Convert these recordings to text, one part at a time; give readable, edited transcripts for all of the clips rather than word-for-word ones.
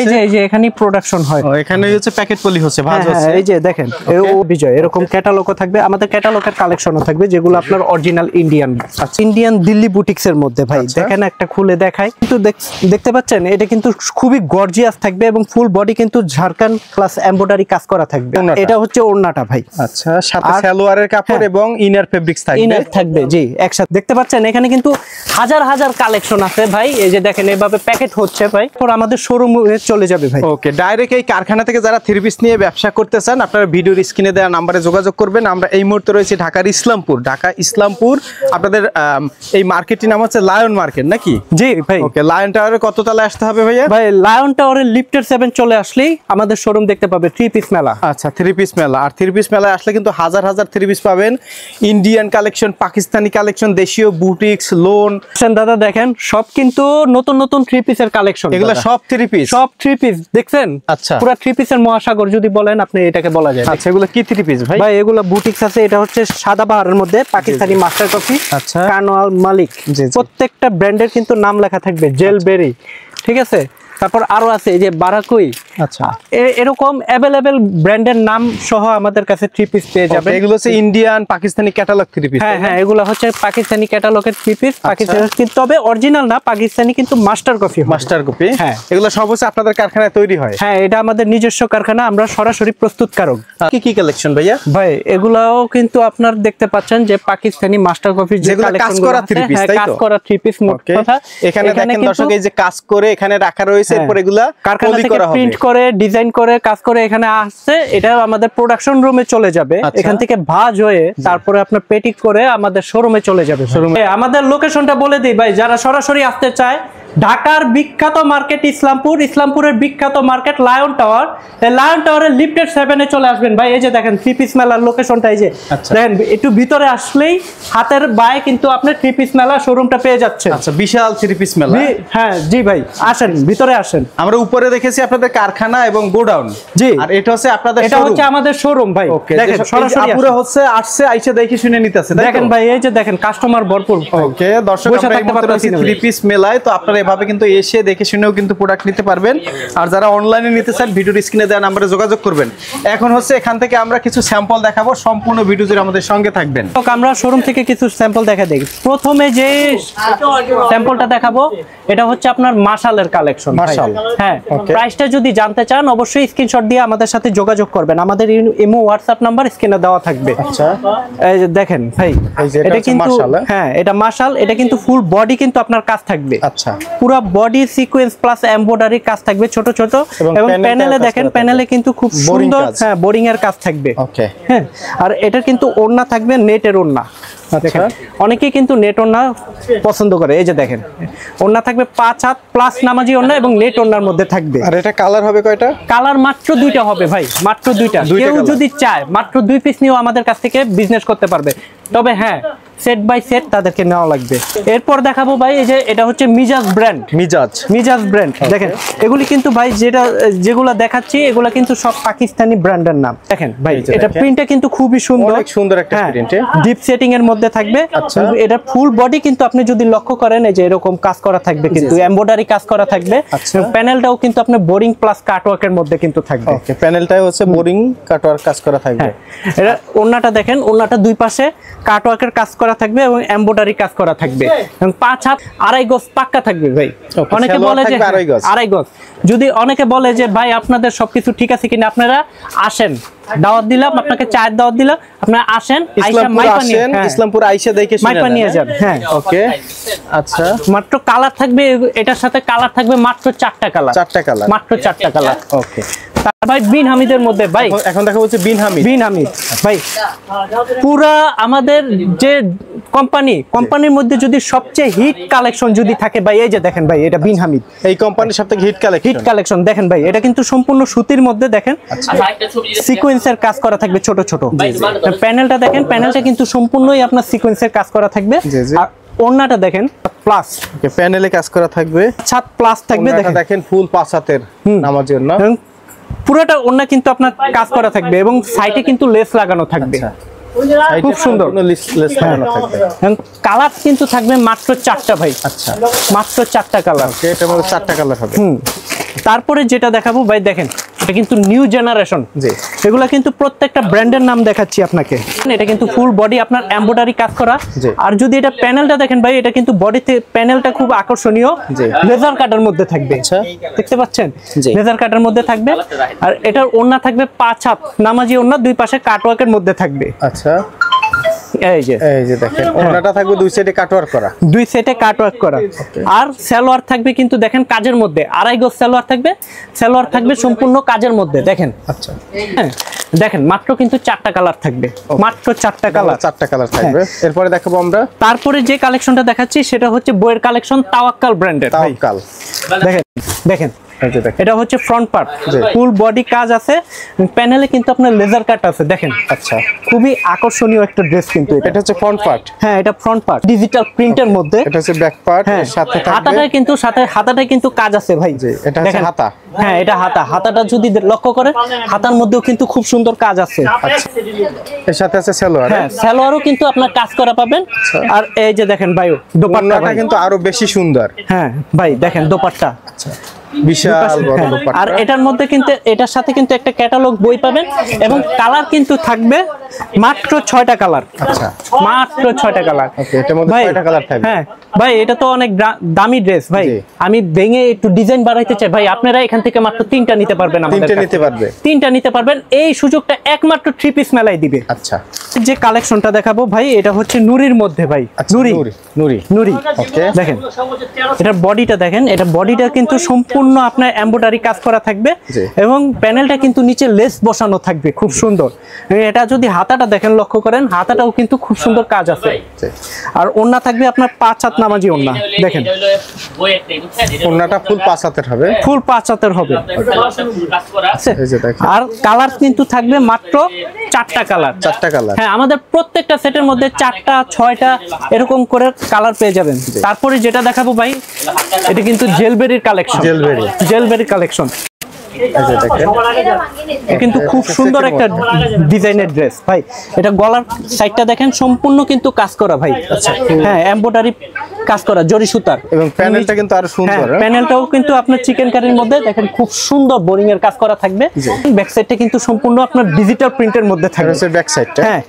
এই যে এখানে প্রোডাকশন হয়, এখানে হচ্ছে প্যাকেট পলি হচ্ছে, ভাঁজ হচ্ছে। এই যে দেখেন বিজয় এরকম ক্যাটালগও থাকবে, আমাদের ক্যাটালগের কালেকশনও থাকবে যেগুলো আপনার অরিজিনাল ইন্ডিয়ান দিল্লি বুটিক্স এর মধ্যে ভাই। দেখেন একটা খুলে দেখাই, কিন্তু দেখতে পাচ্ছেন এটা কিন্তু খুবই গর্জিয়াস থাকবে এবং ফুল বডি কিন্তু ঝাড়খান্ড প্লাস এমব্রয়ডারি কাজ করা থাকবে। এটা হচ্ছে ওড়নাটা ভাই। আচ্ছা, সাথে সালোয়ারের কাপড় এবং ইনার ফেব্রিক্স থাকবে জি একসাথে। দেখতে পাচ্ছেন এখানে কিন্তু হাজার হাজার কালেকশন আছে ভাই। এই যে দেখেন এভাবে প্যাকেট হচ্ছে ভাই, পর আমাদের শোরুমে চলে যাবে ভাই। ওকে, ডাইরেক্ট এই কারখানা থেকে যারা থ্রি পিস নিয়ে ব্যবসা করতে চান আপনারা ভিডিওর স্ক্রিনে দেওয়া নাম্বারে যোগাযোগ করবেন। আমরা এই মুহূর্তে রয়েছি ঢাকা ইসলামপুর। আপনাদের এই মার্কেটটির নাম হচ্ছে লায়ন মার্কেট নাকি? জি ভাই। ওকে, লায়ন টাওয়ারের কত তলায় আসতে হবে ভাইয়া? ভাই লায়ন টাওয়ারের লিফটের 7 চলে আসলেই আমাদের শোরুম দেখতে পাবে থ্রি পিস মেলা। আচ্ছা, থ্রি পিস মেলা। আর থ্রি পিস মেলায় আসলে কিন্তু হাজার হাজার থ্রি পিস পাবেন, ইন্ডিয়ান কালেকশন, পাকিস্তানি কালেকশন, দেশীয় বুটিক্স, লোন। দাদা দেখেন সব কিন্তু নতুন নতুন থ্রি পিসের কালেকশন, এগুলো সব থ্রি পিস দেখছেন। আচ্ছা, পুরো থ্রি পিসের মহাসাগর যদি বলেন আপনি এটাকে বলা যায়। আচ্ছা, এগুলো কি থ্রি পিস ভাই? ভাই এগুলো বুটিক্স আছে। এটা হচ্ছে সাদা বাহারের মধ্যে পাকিস্তানি মাস্টার কফি, আচ্ছা, কানওয়াল মালিক, প্রত্যেকটা ব্র্যান্ডের কিন্তু নাম লেখা থাকবে, জেলবেরি, ঠিক আছে। তারপর আরো আছে এই যে বারাকুই। আচ্ছা, এরকম अवेलेबल ব্র্যান্ডের নাম সহ আমাদের কাছে থ্রি পিস পেয়ে যাবেন। এগুলো হচ্ছে Indian Pakistani catalogue three piece. হ্যাঁ, এগুলো হচ্ছে পাকিস্তানি ক্যাটালগের থ্রি পিস। পাকিস্তানি কিন্তু তবে অরিজিনাল না, পাকিস্তানি কিন্তু মাস্টার কপি। হ্যাঁ, এগুলো সব হচ্ছে আপনাদের কারখানায় তৈরি হয়? হ্যাঁ, এটা আমাদের নিজস্ব কারখানা, আমরা সরাসরি প্রস্তুতকারক। কি কালেকশন ভাইয়া? ভাই এগুলাও কিন্তু আপনার দেখতে পাচ্ছেন যে পাকিস্তানি মাস্টার কপি যে কাজ করা থ্রি পিস, তাই তো? কাজ করা থ্রি পিস মোট কথা। এখানে দেখেন দর্শক, এই যে কাজ করে এখানে রাখা রয়েছে, এরপর এগুলা কারখানা থেকে প্রিন্ট করে ডিজাইন করে কাজ করে এখানে আসছে, এটা আমাদের প্রোডাকশন রুমে চলে যাবে। এখান থেকে ভাঁজ হয়ে তারপরে আপনার পেটিক করে আমাদের শোরুমে চলে যাবে। আমাদের লোকেশনটা বলে দিই ভাই, যারা সরাসরি আসতে চায়, ঢাকার বিখ্যাত মার্কেট ইসলামপুরের বিখ্যাত মার্কেট লায়ন টাওয়ার। লায়ন টাওয়ারের লিফটেড 7 এ চলে আসবেন ভাই। এই যে দেখেন থ্রি পিস মেলার লোকেশনটা, এই যে দেখেন একটু ভিতরে আসলেই হাতের বায়ে কিন্তু আপনি থ্রি পিস মেলা শোরুমটা পেয়ে যাচ্ছে। আচ্ছা, বিশাল থ্রি পিস মেলা। হ্যাঁ জি ভাই, আসেন ভিতরে আসেন। আমরা উপরে দেখেছি আপনাদের কারখানা এবং গোডাউন। জি, আর এটা হচ্ছে আপনাদের শোরুম। এটা হচ্ছে আমাদের শোরুম ভাই। দেখেন সরাসরি পুরো হচ্ছে আসছে আইসা দেখে শুনে নিতেছে। দেখেন ভাই, এই যে দেখেন কাস্টমার ভরপুর। ওকে দর্শক, আমরা থ্রি পিস মেলায়, তো আপনারা এভাবে কিন্তু এসে দেখে শুনেও কিন্তু প্রোডাক্ট নিতে পারবেন। আর যারা অনলাইনে নিতে চান ভিডিওর স্ক্রিনে দেওয়া নাম্বারে যোগাযোগ করবেন। এখন হচ্ছে এখান থেকে আমরা কিছু স্যাম্পল দেখাবো, সম্পূর্ণ ভিডিও জুড়ে আমাদের সঙ্গে থাকবেন। আমরা শোরুম থেকে কিছু স্যাম্পল দেখা দেই। প্রথমে যে স্যাম্পলটা দেখাবো এটা হচ্ছে আপনার মার্শালের কালেকশন। মার্শাল, হ্যাঁ। প্রাইসটা যদি জানতে চান অবশ্যই স্ক্রিনশট দিয়ে আমাদের সাথে যোগাযোগ করবেন। আমাদের ইমো হোয়াটসঅ্যাপ নাম্বার স্ক্রিনে দেওয়া থাকবে। আচ্ছা, এই যে দেখেন ভাই, এটা কিন্তু হ্যাঁ এটা মার্শাল। এটা কিন্তু ফুল বডি কিন্তু আপনার কাজ থাকবে। আচ্ছা, পুরো বডি সিকোয়েন্স প্লাস এমব্রয়ডারি কাজ থাকবে ছোট ছোট, এবং প্যানেলে দেখেন, প্যানেলে কিন্তু খুব সুন্দর হ্যাঁ বোরিং এর কাজ থাকবে। ওকে, হ্যাঁ। আর এটা কিন্তু ওড়না থাকবে নেটের ওড়না। দেখেন অনেকেই কিন্তু নেট ওড়না পছন্দ করে। এই যে দেখেন ওড়না থাকবে 5 হাত প্লাস নামাজি ওড়না এবং নেট ওড়নার মধ্যে থাকবে। আর এটা কালার হবে কয়টা? কালার মাত্র 2টা হবে ভাই, মাত্র 2টা। কেউ যদি চায় মাত্র 2 পিস নিয়েও আমাদের কাছ থেকে বিজনেস করতে পারবে। তবে হ্যাঁ, সেট বাই সেট তাদেরকে নেওয়া লাগবে। এরপর দেখাবো ভাই, এই যে এটা হচ্ছে মিজাজ ব্র্যান্ড। মিজাজ ব্র্যান্ড। দেখেন এগুলি কিন্তু ভাই যেগুলা দেখাচ্ছি এগুলা কিন্তু সব পাকিস্তানি ব্র্যান্ডের নাম। দেখেন ভাই, এটা প্রিন্টটা কিন্তু খুবই সুন্দর, অনেক সুন্দর একটা প্রিন্ট, ডিপ সেটিং এর মধ্যে থাকবে। এটা ফুল বডি কিন্তু আপনি যদি লক্ষ্য করেন এই যে এরকম কাজ করা থাকবে, কিন্তু এমব্রয়ডারি কাজ করা থাকবে। প্যানেলটাও কিন্তু আপনি বোরিং প্লাস কাটওয়ার্কের মধ্যে কিন্তু থাকবে। ওকে, প্যানেলটাই হচ্ছে বোরিং কাটওয়ার্ক কাজ করা থাকবে। এটা ওন্নাটা দেখেন, ওন্নাটা দুই পাশে কাটওয়ার্কের কাজ করা থাকবে এবং এমব্রয়ডারি কাজ করা থাকবে, এবং 5 হাত 2.5 গজ পাক্কা থাকবে ভাই। অনেকে বলে যে 2.5 গজ, যদি অনেকে বলে যে ভাই আপনাদের সবকিছু ঠিক আছে কিনা, আপনারা আসেন, দাওয়াত দিলাম আপনাকে, চায়ের দাওয়াত দিলাম, আপনারা আসেন, ইসলামপুর আইসা দেখে মাইপা নিয়ে যান। হ্যাঁ, ওকে। আচ্ছা, মাত্র কালার থাকবে, এটার সাথে কালার থাকবে মাত্র 4টা কালার। মাত্র 4টা কালার। ওকে ভাই, বিন হামিদের মধ্যে ভাই, এখন দেখা হচ্ছে বিন হামিদ ভাই। পুরা আমাদের যে কোম্পানির মধ্যে যদি সবচেয়ে হিট কালেকশন যদি থাকে ভাই, এই যে দেখেন ভাই, এটা বিন হামিদ, এই কোম্পানির সবথেকে হিট কালেকশন। দেখেন ভাই, এটা কিন্তু সম্পূর্ণ সুতির মধ্যে দেখেন সিকোয়েন্সের কাজ করা থাকবে ছোট ছোট। প্যানেলটা দেখেন, প্যানেলটা কিন্তু সম্পূর্ণই আপনার সিকোয়েন্সের কাজ করা থাকবে। আর ওড়নাটা দেখেন প্লাস, ওকে, প্যানেলে কাজ করা থাকবে, 7 প্লাস থাকবে। দেখেন ফুল 5 হাতের নামাজের জন্য পুরোটা ওড়না কিন্তু আপনার কাজ করা থাকবে, এবং সাইডে কিন্তু লেস লাগানো থাকবে। খুব সুন্দর লেস লাগানো থাকবে। কালার কিন্তু থাকবে মাত্র 4টা ভাই। আচ্ছা, মাত্র 4টা কালার। ওকে, এটা 4টা কালার হবে। তারপরে যেটা দেখাবো ভাই দেখেন, এটা কিন্তু নিউ জেনারেশন। জি, এগুলা কিন্তু প্রত্যেকটা ব্র্যান্ডের নাম দেখাচ্ছি আপনাকে। এটা কিন্তু ফুল বডি আপনার এমব্রয়ডারি কাজ করা। আর যদি এটা প্যানেলটা দেখেন ভাই, এটা কিন্তু বডিতে প্যানেলটা খুব আকর্ষণীয়, লেজার কাটের মধ্যে থাকবে। আচ্ছা, দেখতে পাচ্ছেন, লেজার কাটের মধ্যে থাকবে। আর এটার ওড়না থাকবে 5 হাত নামাজি ওড়না, দুই পাশে কাটওয়ার্কের মধ্যে থাকবে। আচ্ছা, এই যে দেখেন ওড়নাটা থাকবে দুই সাইডে কাটওয়ার্ক করা, দুই সেটে কাটওয়ার্ক করা। আর সালোয়ার থাকবে কিন্তু দেখেন কাজের মধ্যে, 2.5 গজ সালোয়ার থাকবে। সালোয়ার থাকবে সম্পূর্ণ কাজের মধ্যে দেখেন। আচ্ছা, হ্যাঁ দেখেন মাত্র কিন্তু 4টা কালার থাকবে, মাত্র 4টা কালার, 4টা কালার থাকবে। এরপরে দেখাবো আমরা। তারপরে যে কালেকশনটা দেখাচ্ছি সেটা হচ্ছে বইয়ের কালেকশন, তাওয়াক্কাল ব্র্যান্ডের। তাওয়াক্কাল দেখেন দেখেন, এটা হচ্ছে ফ্রন্ট পার্ট, ফুল বডি কাজ আছে, প্যানেলে কিন্তু আপনার লেজার কাট আছে দেখেন। আচ্ছা, খুবই আকর্ষণীয় একটা ড্রেস কিন্তু এটা হচ্ছে ফ্রন্ট পার্ট। হ্যাঁ, এটা ফ্রন্ট পার্ট ডিজিটাল প্রিন্টের মধ্যে। এটা হচ্ছে ব্যাক পার্ট, এর সাথে থাকবে হাতাটায় কিন্তু কাজ আছে ভাই। এটা হচ্ছে হাতা। হ্যাঁ, এটা হাতাটা যদি লক্ষ্য করেন, হাতার মধ্যেও কিন্তু খুব সুন্দর কাজ আছে। আচ্ছা, এর সাথে আছে সালোয়ার। হ্যাঁ, সালোয়ারও কিন্তু আপনার কাজ করা পাবেন। আর এই যে দেখেন ভাই, দোপাট্টাটা কিন্তু আরো বেশি সুন্দর। হ্যাঁ ভাই দেখেন দোপাট্টা, বিশাল বড় দোপাট্টা। আর এটার মধ্যে কিন্তু এটার সাথে কিন্তু একটা ক্যাটালগ বই পাবেন, এবং কালার কিন্তু থাকবে মাত্র 6টা কালার। আচ্ছা, মাত্র 6টা কালার। ওকে, এটার মধ্যে 6টা কালার থাকবে। হ্যাঁ ভাই, এটা তো অনেক দামি ড্রেস ভাই, আমি ভেঙে একটু ডিজাইন বাড়াইতে চাই ভাই। আপনারা এখান থেকে মাত্র 3টা নিতে পারবেন, আমাদের 3টা নিতে পারবে, 3টা নিতে পারবেন। এই সুযোগটা একমাত্র 3 পিস মেলায় দিবে। আচ্ছা, যে কালেকশনটা দেখাবো ভাই, এটা হচ্ছে নুরির মধ্যে ভাই। নুরি ওকে, দেখেন এটার বডিটা দেখেন, এটা বডিটা কিন্তু সম্পূর্ণ আপনার এমব্রয়ডারি কাজ করা থাকবে, এবং প্যানেলটা কিন্তু নিচে লেস বসানো থাকবে খুব সুন্দর। এটা যদি হাতাটা দেখেন, লক্ষ্য করেন, হাতাটাও কিন্তু খুব সুন্দর কাজ আছে। আর ওড়না থাকবে আপনার 5 হাত নামাজি ওড়না দেখেন। ওড়নাটা ফুল 5 হাতের হবে, ফুল 5 হাতের হবে। আর কালার কিন্তু থাকবে মাত্র 4টা কালার। 4টা কালার। হ্যাঁ, আমাদের প্রত্যেকটা সেটের মধ্যে 4টা 6টা এরকম করে কালার পেয়ে যাবেন। তারপরে যেটা দেখাবো ভাই, এটা কিন্তু জেলবেরির কালেকশন। জেলবেরি কালেকশন কিন্তু খুব সুন্দর একটা ডিজাইনের ড্রেস ভাই। এটা গলার সাইডটা দেখেন সম্পূর্ণ কিন্তু কাজ করা ভাই। হ্যাঁ, এমব্রয়ডারি কাজ করা জরি সুতার, এবং প্যানেলটা কিন্তু আরো সুন্দর। প্যানেলটাও কিন্তু আপনার চিকেন কারির মধ্যে দেখেন খুব সুন্দর বোরিং এর কাজ করা থাকবে। ব্যাক সাইডটা কিন্তু সম্পূর্ণ আপনার ডিজিটাল প্রিন্টের মধ্যে থাকবে। ব্যাক সাইডটা হ্যাঁ,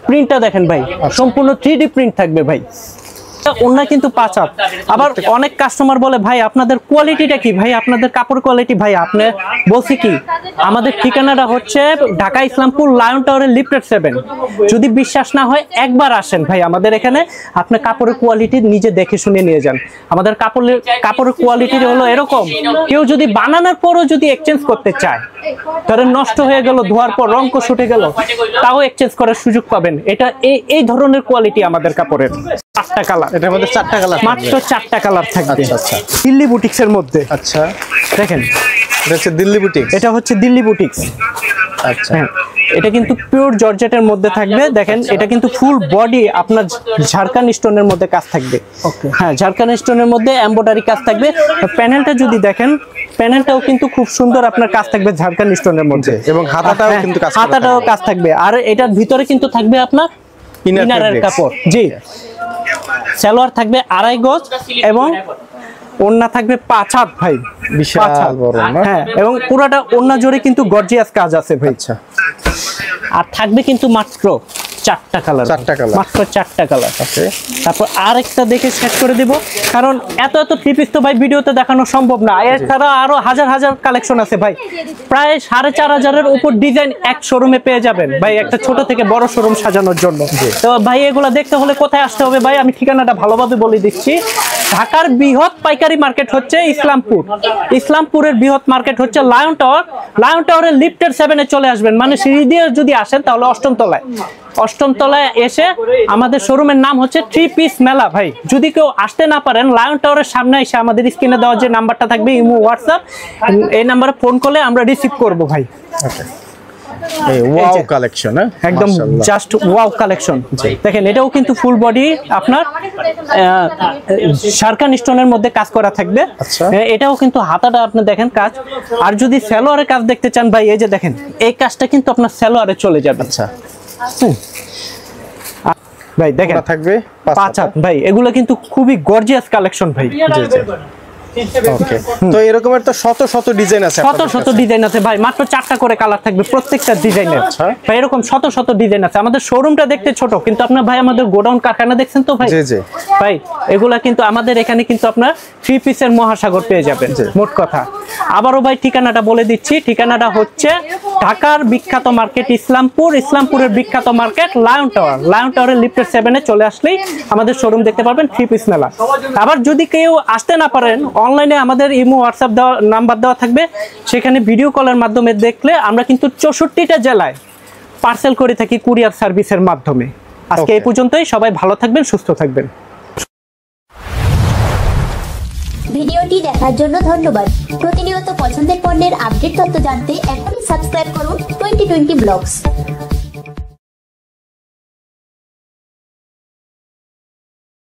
প্রিন্টটা দেখেন ভাই, সম্পূর্ণ 3D প্রিন্ট থাকবে ভাই। ওড়না কিন্তু 5 হাত। আবার অনেক কাস্টমার বলে ভাই আপনাদের কোয়ালিটিটা কি ভাই, আপনাদের কাপড় কোয়ালিটি ভাই। আপনি বলছি কি, আমাদের ঠিকানাটা হচ্ছে ঢাকা ইসলামপুর লায়ন টাওয়ারের লিফটেড 7। যদি বিশ্বাস না হয় একবার আসেন ভাই আমাদের এখানে, আপনি কাপড়ের কোয়ালিটি নিজে দেখে শুনে নিয়ে যান। আমাদের কাপড়ের কোয়ালিটি হলো এরকম, কেউ যদি বানানোর পরও যদি এক্সচেঞ্জ করতে চায়, ধরেন নষ্ট হয়ে গেল, ধোয়ার পর রং ছুটে গেল, তাও এক্সচেঞ্জ করার সুযোগ পাবেন। এটা এই ধরনের কোয়ালিটি আমাদের কাপড়ের। 4টা কালার, এটার মধ্যে 4টা কালার, মাত্র 4টা কালার থাকবে। আচ্ছা, দিল্লি বুটিক্সের মধ্যে। আচ্ছা, দেখেন এটা হচ্ছে দিল্লি বুটিক্স। এটা হচ্ছে দিল্লি বুটিক্স। আচ্ছা, হ্যাঁ, এটা কিন্তু পিওর জর্জেটের মধ্যে থাকবে। দেখেন এটা কিন্তু ফুল বডি আপনার ঝাড়খান স্টোনের মধ্যে কাজ থাকবে। হ্যাঁ, ঝাড়খান স্টোনের মধ্যে এমব্রয়ডারি কাজ থাকবে। প্যানেলটা যদি দেখেন, প্যানেলটাও কিন্তু খুব সুন্দর আপনার কাজ থাকবে ঝাড়খান স্টোনের মধ্যে, এবং হাতাটাও কিন্তু হাতাটাও কাজ থাকবে। আর এটার ভিতরে কিন্তু থাকবে আপনার ইনারের কাপড়। জি, সালোয়ার থাকবে 2.5 গজ, এবং ওড়না থাকবে 5 হাত ভাই, বিশাল বড় না? হ্যাঁ, এবং পুরোটা ওড়না জুড়ে কিন্তু গর্জিয়াস কাজ আছে ভাই। আচ্ছা, আর থাকবে কিন্তু মাত্র 4টা কালার, 4টা কালার, মাত্র 4টা কালার। ওকে, তারপর আরেকটা দেখে শেষ করে দিব, কারণ এত থ্রি পিস তো ভাই ভিডিওতে দেখানো সম্ভব না। এছাড়া আরো হাজার হাজার কালেকশন আছে ভাই, প্রায় 4,500-এর উপর ডিজাইন এক শোরুমে পেয়ে যাবেন ভাই, একটা ছোট থেকে বড় শোরুম সাজানোর জন্য। তো ভাই এগুলা দেখতে হলে কোথায় আসতে হবে ভাই, আমি ঠিকানাটা ভালোভাবে বলে দিচ্ছি। ঢাকার বৃহৎ পাইকারি মার্কেট হচ্ছে ইসলামপুর, ইসলামপুরের বৃহৎ মার্কেট হচ্ছে লায়ন টাওয়ার। লায়ন টাওয়ারের লিফটেড 7-এ চলে আসবেন, মানে সিঁড়ি দিয়ে যদি আসেন তাহলে 8ম তলায়। 8ম তলায় এসে আমাদের শোরুমের নাম হচ্ছে 3 পিস মেলা ভাই। যদি কেউ আসতে না পারেন, লায়ন টাওয়ারের সামনে এসে আমাদের স্ক্রিনে দেওয়া যে নাম্বারটা থাকবে, ইমো, হোয়াটসঅ্যাপ, এই নাম্বারে ফোন করলে আমরা রিসিভ করব ভাই। এই ওয়াও কালেকশন, একদম জাস্ট ওয়াও কালেকশন। দেখেন এটাও কিন্তু ফুল বডি আপনার শারকান স্টোনের মধ্যে কাজ করা থাকবে। এটাও কিন্তু হাতাটা আপনি দেখেন কাজ। আর যদি সালোয়ারের কাজ দেখতে চান ভাই, এই যে দেখেন এই কাজটা কিন্তু আপনার সালোয়ারে চলে যাবে। আচ্ছা ভাই দেখেন থাকবে 5 হাত ভাই, এগুলো কিন্তু খুবই গর্জিয়াস কালেকশন ভাই। ওকে, তো এরকমের তো শত শত ডিজাইন আছে, শত শত ডিজাইন আছে ভাই, মাত্র 4টা করে কালার থাকবে প্রত্যেকটা ডিজাইনের। ভাই এরকম শত শত ডিজাইন আছে। আমাদের শোরুমটা দেখতে ছোট, কিন্তু আপনার ভাই আমাদের গোডাউন কারখানা দেখছেন তো ভাই? জি জি ভাই এগুলা কিন্তু আমাদের এখানে কিন্তু আপনার 3 পিসের মহাসাগর পেয়ে যাবেন মোট কথা। আবারও ভাই ঠিকানাটা বলে দিচ্ছি, ঠিকানাটা হচ্ছে ঢাকার বিখ্যাত মার্কেট ইসলামপুর, ইসলামপুরের বিখ্যাত মার্কেট লায়ন টাওয়ার, লায়ন টাওয়ারের লিফটের 7-এ চলে আসলেই আমাদের শোরুম দেখতে পারবেন 3 পিস মেলা। আবার যদি কেউ আসতে না পারেন, অনলাইনে আমাদের ইমো হোয়াটসঅ্যাপ দেওয়া নাম্বার দেওয়া থাকবে, সেখানে ভিডিও কলের মাধ্যমে দেখলে আমরা কিন্তু 64টা জেলায় পার্সেল করে থাকি কুরিয়ার সার্ভিসের মাধ্যমে। আজকে এই পর্যন্তই, সবাই ভালো থাকবেন, সুস্থ থাকবেন। ভিডিওটি দেখার জন্য ধন্যবাদ। প্রতিনিয়ত পছন্দের পণ্যের আপডেট তথ্য জানতে এখনই সাবস্ক্রাইব করুন 2020 ব্লগস।